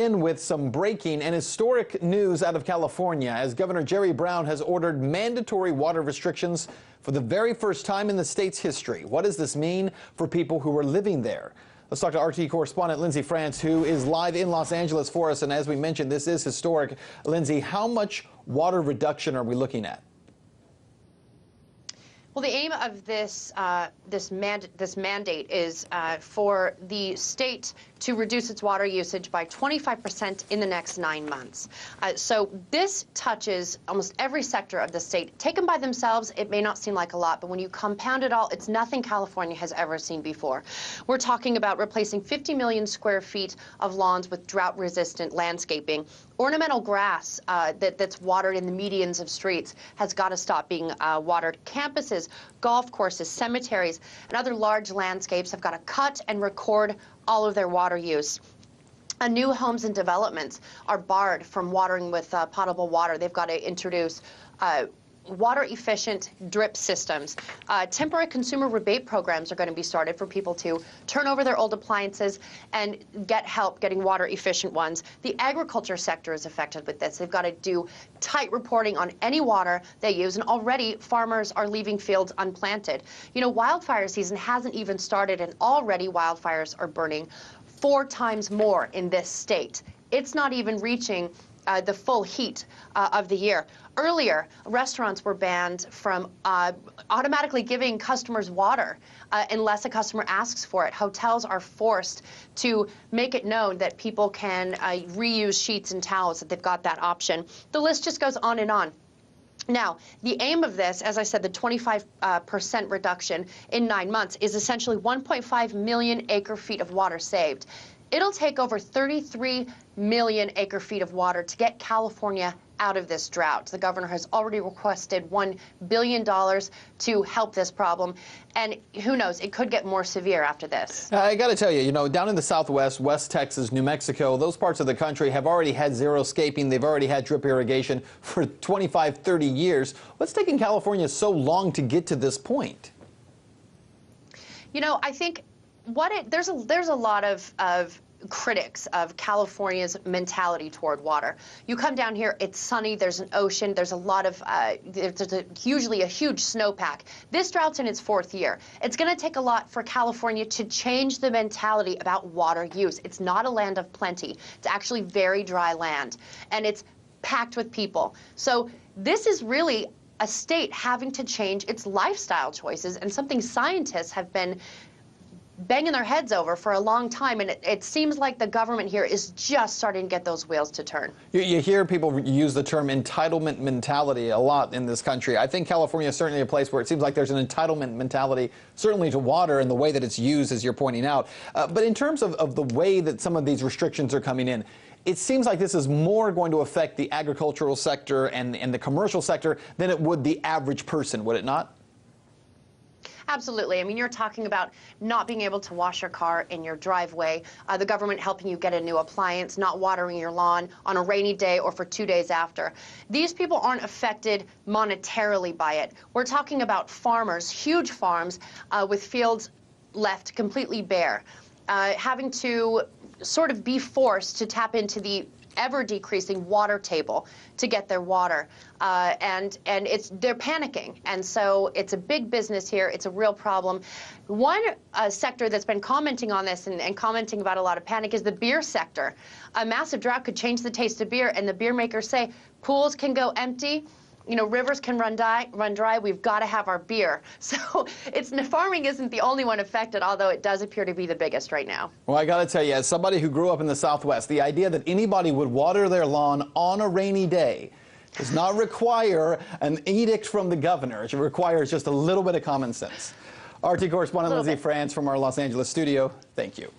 In with some breaking and historic news out of California as Governor Jerry Brown has ordered mandatory water restrictions for the very first time in the state's history. What does this mean for people who are living there? Let's talk to RT correspondent Lindsay France, who is live in Los Angeles for us. And as we mentioned, this is historic. Lindsay, how much water reduction are we looking at? Well, the aim of this mandate is for the state to reduce its water usage by 25% in the next 9 months. So this touches almost every sector of the state. Taken by themselves, it may not seem like a lot, but when you compound it all, it's nothing California has ever seen before. We're talking about replacing 50 million square feet of lawns with drought-resistant landscaping. Ornamental grass that's watered in the medians of streets has got to stop being watered. Campuses, golf courses, cemeteries, and other large landscapes have got to cut and record all of their water use. New homes and developments are barred from watering with potable water. They've got to introduce water-efficient drip systems. Temporary consumer rebate programs are going to be started for people to turn over their old appliances and get help getting water-efficient ones. The agriculture sector is affected with this. They've got to do tight reporting on any water they use, and already farmers are leaving fields unplanted. You know, wildfire season hasn't even started, and already wildfires are burning 4 times more in this state. It's not even reaching the full heat of the year. Earlier, restaurants were banned from automatically giving customers water unless a customer asks for it. Hotels are forced to make it known that people can reuse sheets and towels, that they've got that option. The list just goes on and on. Now, the aim of this, as I said, the 25% reduction in 9 months is essentially 1.5 million acre-feet of water saved. It'll take over 33 million acre-feet of water to get California out of this drought. The governor has already requested $1 billion to help this problem, and who knows, it could get more severe after this. I got to tell you, down in the Southwest, West Texas, New Mexico, those parts of the country have already had xeriscaping. They've already had drip irrigation for 25, 30 years. What's taking California so long to get to this point? You know, I think there's a lot of critics of California's mentality toward water. You come down here, it's sunny, there's an ocean, there's a lot of, usually a huge snowpack. This drought's in its 4th year. It's going to take a lot for California to change the mentality about water use. It's not a land of plenty. It's actually very dry land, and it's packed with people. So this is really a state having to change its lifestyle choices, and something scientists have been banging their heads over for a long time, and it seems like the government here is just starting to get those wheels to turn. You hear people use the term entitlement mentality a lot in this country. I think California is certainly a place where it seems like there's an entitlement mentality, certainly to water and the way that it's used, as you're pointing out. But in terms of the way that some of these restrictions are coming in, it seems like this is more going to affect the agricultural sector and the commercial sector than it would the average person, would it not? Absolutely. I mean, you're talking about not being able to wash your car in your driveway, the government helping you get a new appliance, not watering your lawn on a rainy day or for 2 days after. These people aren't affected monetarily by it. We're talking about farmers, huge farms with fields left completely bare, having to sort of be forced to tap into the ever-decreasing water table to get their water, and they're panicking, and so it's a big business here. It's a real problem. One sector that's been commenting on this and commenting about a lot of panic is the beer sector. A massive drought could change the taste of beer, and the beer makers say pools can go empty. You know, rivers can run dry. We've got to have our beer. So farming isn't the only one affected, although it does appear to be the biggest right now. Well, I got to tell you, as somebody who grew up in the Southwest, the idea that anybody would water their lawn on a rainy day does not require an edict from the governor. It requires just a little bit of common sense. RT correspondent Lindsay France from our Los Angeles studio, thank you.